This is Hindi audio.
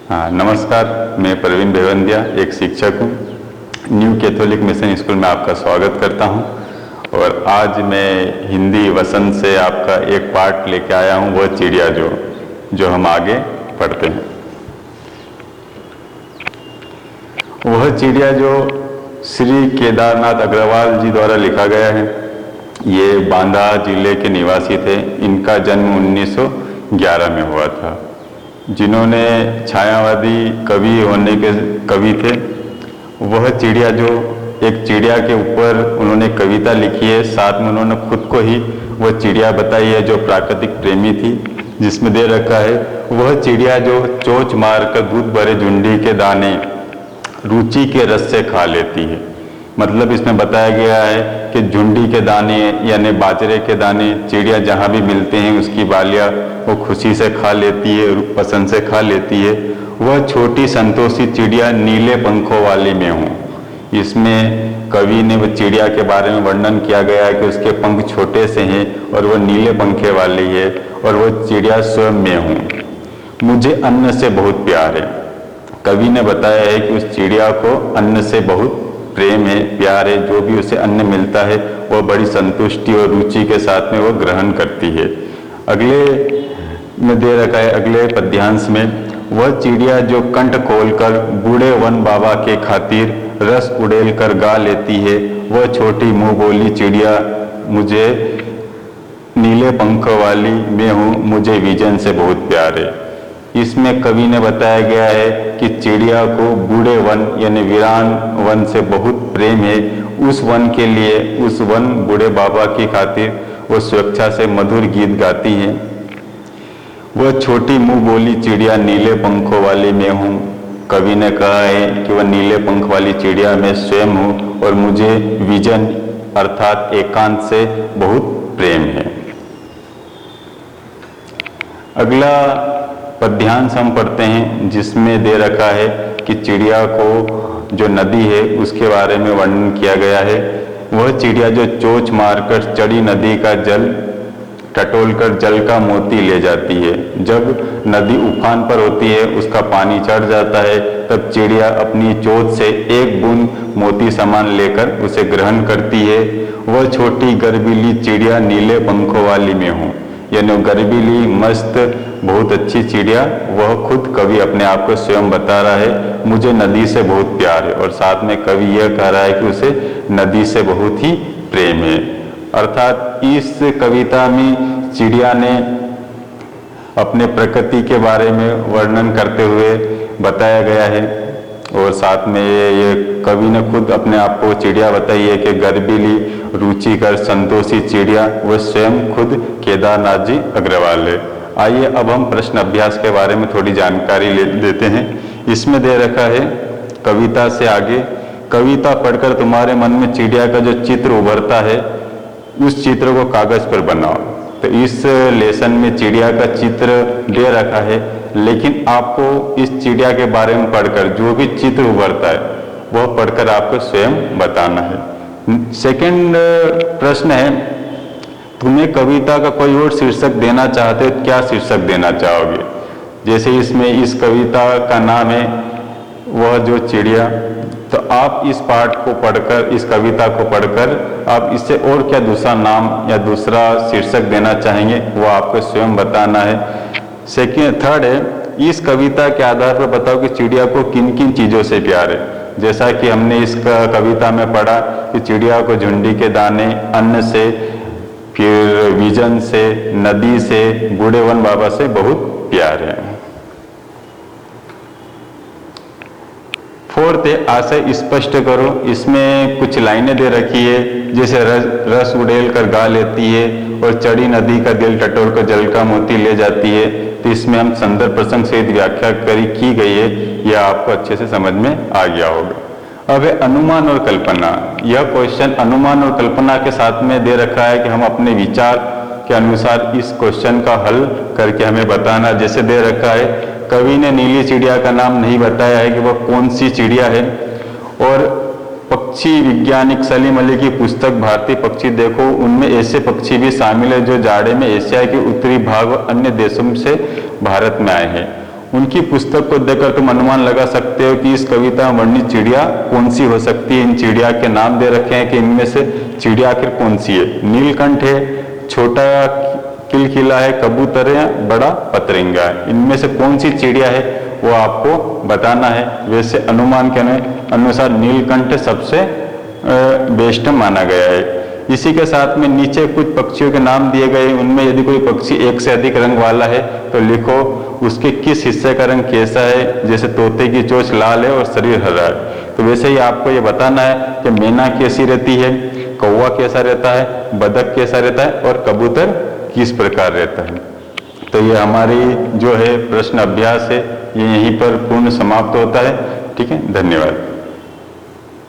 हाँ, नमस्कार। मैं प्रवीण बेवंदिया एक शिक्षक हूँ। न्यू कैथोलिक मिशन स्कूल में आपका स्वागत करता हूँ। और आज मैं हिंदी वसंत से आपका एक पाठ लेके आया हूँ, वह चिड़िया जो हम आगे पढ़ते हैं। वह चिड़िया जो श्री केदारनाथ अग्रवाल जी द्वारा लिखा गया है। ये बांदा जिले के निवासी थे। इनका जन्म 1911 में हुआ था। जिन्होंने छायावादी कवि होने के कवि थे। वह चिड़िया जो एक चिड़िया के ऊपर उन्होंने कविता लिखी है, साथ में उन्होंने खुद को ही वह चिड़िया बताई है जो प्राकृतिक प्रेमी थी, जिसमें दे रखा है वह चिड़िया जो चोंच मारकर दूध भरे झुंडी के दाने रुचि के रस से खा लेती है। मतलब इसमें बताया गया है कि झुंडी के दाने यानी बाजरे के दाने चिड़िया जहाँ भी मिलते हैं उसकी बालियाँ वो खुशी से खा लेती है, पसंद से खा लेती है। वह छोटी संतोषी चिड़िया नीले पंखों वाली मैं हूँ। इसमें कवि ने वह चिड़िया के बारे में वर्णन किया गया है कि उसके पंख छोटे से हैं और वह नीले पंखे वाली है और वह चिड़िया स्वयं मैं हूँ। मुझे अन्न से बहुत प्यार है। कवि ने बताया है कि उस चिड़िया को अन्न से बहुत प्रेम है, प्यार है। जो भी उसे अन्न मिलता है वह बड़ी संतुष्टि और रुचि के साथ में वह ग्रहण करती है। अगले में दे रखा है, अगले पद्यांश में, वह चिड़िया जो कंठ खोलकर बूढ़े वन बाबा के खातिर रस उड़ेल कर गा लेती है। वह छोटी मुंह बोली चिड़िया मुझे नीले पंख वाली मैं हूँ, मुझे विजन से बहुत प्यार है। इसमें कवि ने बताया गया है कि चिड़िया को बूढ़े वन यानी वीरान वन से बहुत प्रेम है। उस वन के लिए, उस वन बूढ़े बाबा की खातिर वो स्वेच्छा से मधुर गीत गाती है। वह छोटी मुंह बोली चिड़िया नीले पंखों वाली मैं हूँ। कवि ने कहा है कि वह नीले पंख वाली चिड़िया मैं स्वयं हूँ और मुझे विजन अर्थात एकांत से बहुत प्रेम है। अगला पद्यांश हम पढ़ते हैं, जिसमें दे रखा है कि चिड़िया को जो नदी है उसके बारे में वर्णन किया गया है। वह चिड़िया जो चोंच मारकर चढ़ी नदी का जल टटोलकर जल का मोती ले जाती है। जब नदी उफान पर होती है, उसका पानी चढ़ जाता है, तब चिड़िया अपनी चोंच से एक बूंद मोती समान लेकर उसे ग्रहण करती है। वह छोटी गर्वीली चिड़िया नीले पंखों वाली मैं हूँ। यानी गर्वीली मस्त बहुत अच्छी चिड़िया, वह खुद कवि अपने आप को स्वयं बता रहा है मुझे नदी से बहुत प्यार है। और साथ में कवि यह कह रहा है कि उसे नदी से बहुत ही प्रेम है। अर्थात इस कविता में चिड़िया ने अपने प्रकृति के बारे में वर्णन करते हुए बताया गया है। और साथ में ये कवि ने खुद अपने आप को चिड़िया बताई है कि गर्वीली रुचिकर संतोषी चिड़िया वह स्वयं खुद केदारनाथ जी अग्रवाल है। आइए अब हम प्रश्न अभ्यास के बारे में थोड़ी जानकारी लेते हैं। इसमें दे रखा है कविता से आगे, कविता पढ़कर तुम्हारे मन में चिड़िया का जो चित्र उभरता है उस चित्र को कागज पर बनाओ। तो इस लेसन में चिड़िया का चित्र दे रखा है, लेकिन आपको इस चिड़िया के बारे में पढ़कर जो भी चित्र उभरता है वह पढ़कर आपको स्वयं बताना है। सेकंड प्रश्न है, तुम्हें कविता का कोई और शीर्षक देना चाहते हो, क्या शीर्षक देना चाहोगे? जैसे इसमें इस कविता का नाम है वह जो चिड़िया, तो आप इस पाठ को पढ़कर, इस कविता को पढ़कर आप इससे और क्या दूसरा नाम या दूसरा शीर्षक देना चाहेंगे वो आपको स्वयं बताना है। थर्ड है, इस कविता के आधार पर बताओ कि चिड़िया को किन किन चीज़ों से प्यार है। जैसा कि हमने इस कविता में पढ़ा कि चिड़िया को झुंडी के दाने, अन्न से, फिर विजन से, नदी से, बूढ़े वन बाबा से बहुत प्यार है। फोर्थ है, आशय स्पष्ट करो। इसमें कुछ लाइनें दे रखी है, जैसे रस उड़ेल कर गा लेती है और चढ़ी नदी का दिल टटोल कर जल का मोती ले जाती है। तो इसमें हम संदर्भ प्रसंग सहित व्याख्या की गई है, यह आपको अच्छे से समझ में आ गया होगा। अब है अनुमान और कल्पना। यह क्वेश्चन अनुमान और कल्पना के साथ में दे रखा है कि हम अपने विचार के अनुसार इस क्वेश्चन का हल करके हमें बताना। जैसे दे रखा है, कवि ने नीली चिड़िया का नाम नहीं बताया है कि वह कौन सी चिड़िया है। और पक्षी वैज्ञानिक सलीम अली की पुस्तक भारतीय पक्षी देखो, उनमें ऐसे पक्षी भी शामिल है जो जाड़े में एशिया के उत्तरी भाग और अन्य देशों से भारत में आए हैं। उनकी पुस्तक को देखकर तुम अनुमान लगा सकते हो कि इस कविता में वर्णित चिड़िया कौन सी हो सकती है। इन चिड़िया के नाम दे रखे हैं कि इनमें से चिड़िया आखिर कौन सी है। नीलकंठ है, छोटा किलकिला है, कबूतर है, बड़ा पतरंगा है। इनमें से कौन सी चिड़िया है वो आपको बताना है। वैसे अनुमान के अनुसार नीलकंठ सबसे बेस्ट माना गया है। इसी के साथ में नीचे कुछ पक्षियों के नाम दिए गए, उनमें यदि कोई पक्षी एक से अधिक रंग वाला है तो लिखो उसके किस हिस्से का रंग कैसा है। जैसे तोते की चोंच लाल है और शरीर हरा है, तो वैसे ही आपको ये बताना है कि मैना कैसी रहती है, कौवा कैसा रहता है, बतख कैसा रहता है और कबूतर किस प्रकार रहता है। तो ये हमारी जो है प्रश्न अभ्यास है, ये यहीं पर पूर्ण समाप्त होता है। ठीक है, धन्यवाद।